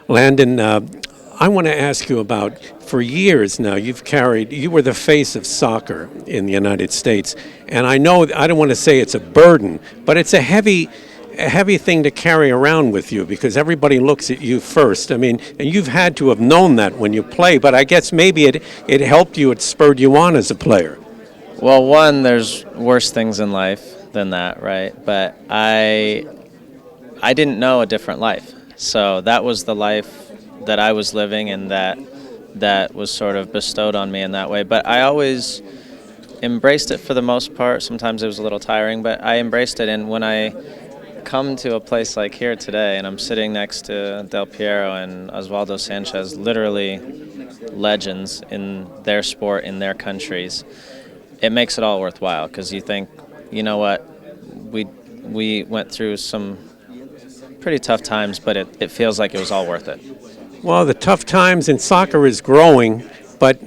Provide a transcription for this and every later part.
Landon, I want to ask you about, for years now, you were the face of soccer in the United States. And I know, I don't want to say it's a burden, but it's a heavy thing to carry around with you because everybody looks at you first. I mean, and you've had to have known that when you play, but I guess maybe it helped you, it spurred you on as a player. Well, one, there's worse things in life than that, right? But I didn't know a different life. So that was the life that I was living, and that was sort of bestowed on me in that way. But I always embraced it for the most part. Sometimes it was a little tiring, but I embraced it. And when I come to a place like here today, and I'm sitting next to Del Piero and Osvaldo Sanchez, literally legends in their sport, in their countries, it makes it all worthwhile, because you think, you know what, we went through some pretty tough times, but it feels like it was all worth it. Well, the tough times in soccer is growing, but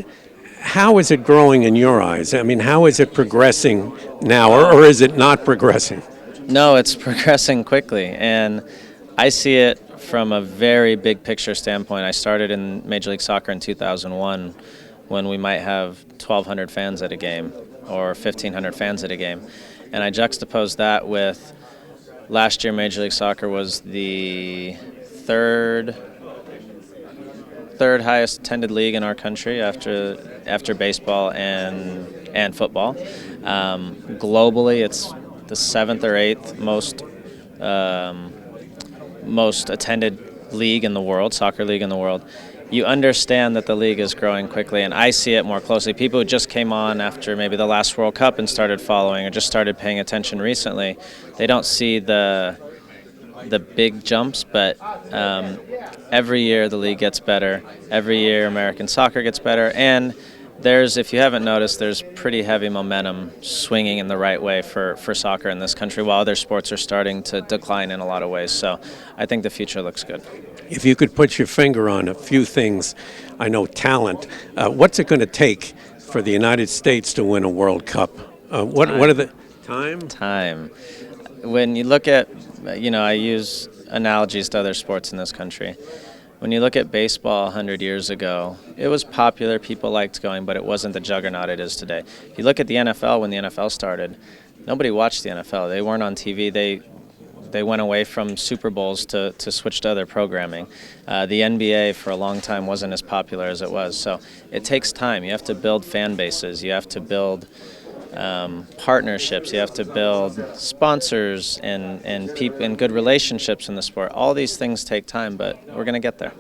how is it growing in your eyes? I mean, how is it progressing now, or is it not progressing? No, it's progressing quickly, and I see it from a very big picture standpoint. I started in Major League Soccer in 2001 when we might have 1,200 fans at a game or 1,500 fans at a game, and I juxtaposed that with last year Major League Soccer was the third highest attended league in our country after baseball and football. Globally, it's the seventh or eighth most attended league in the world, soccer league in the world. You understand that the league is growing quickly, and I see it more closely. People who just came on after maybe the last World Cup and started following, or just started paying attention recently, they don't see the big jumps, but every year the league gets better. Every year American soccer gets better, and if you haven't noticed, there's pretty heavy momentum swinging in the right way for soccer in this country, while other sports are starting to decline in a lot of ways. So I think the future looks good. If you could put your finger on a few things, I know talent. What's it going to take for the United States to win a World Cup? What are the time? When you look at, I use analogies to other sports in this country. When you look at baseball 100 years ago, it was popular, people liked going, but it wasn't the juggernaut it is today. If you look at the NFL, when the NFL started, nobody watched the NFL. They weren't on TV. They went away from Super Bowls to switch to other programming. The NBA for a long time wasn't as popular as it was. So it takes time. You have to build fan bases. You have to build partnerships. You have to build sponsors and good relationships in the sport. All these things take time, but we're going to get there.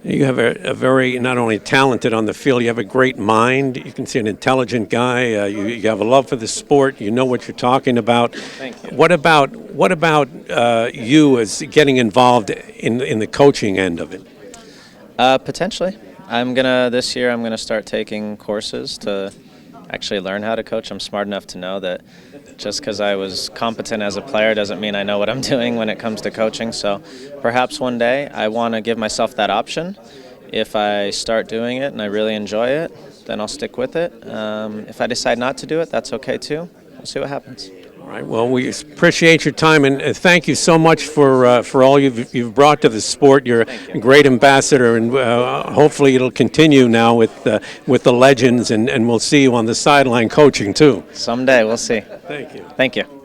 You have a very, not only talented on the field, you have a great mind. You can see an intelligent guy. You have a love for the sport. You know what you're talking about. Thank you. What about you as getting involved in the coaching end of it? Potentially. This year I'm gonna start taking courses to actually learn how to coach. I'm smart enough to know that just because I was competent as a player doesn't mean I know what I'm doing when it comes to coaching. So perhaps one day I want to give myself that option. If I start doing it and I really enjoy it, then I'll stick with it. If I decide not to do it, that's okay too. We'll see what happens. All right. Well, we appreciate your time, and thank you so much for all you've brought to the sport. You're a great ambassador, and hopefully it'll continue now with the legends, and we'll see you on the sideline coaching too. Someday, we'll see. Thank you. Thank you.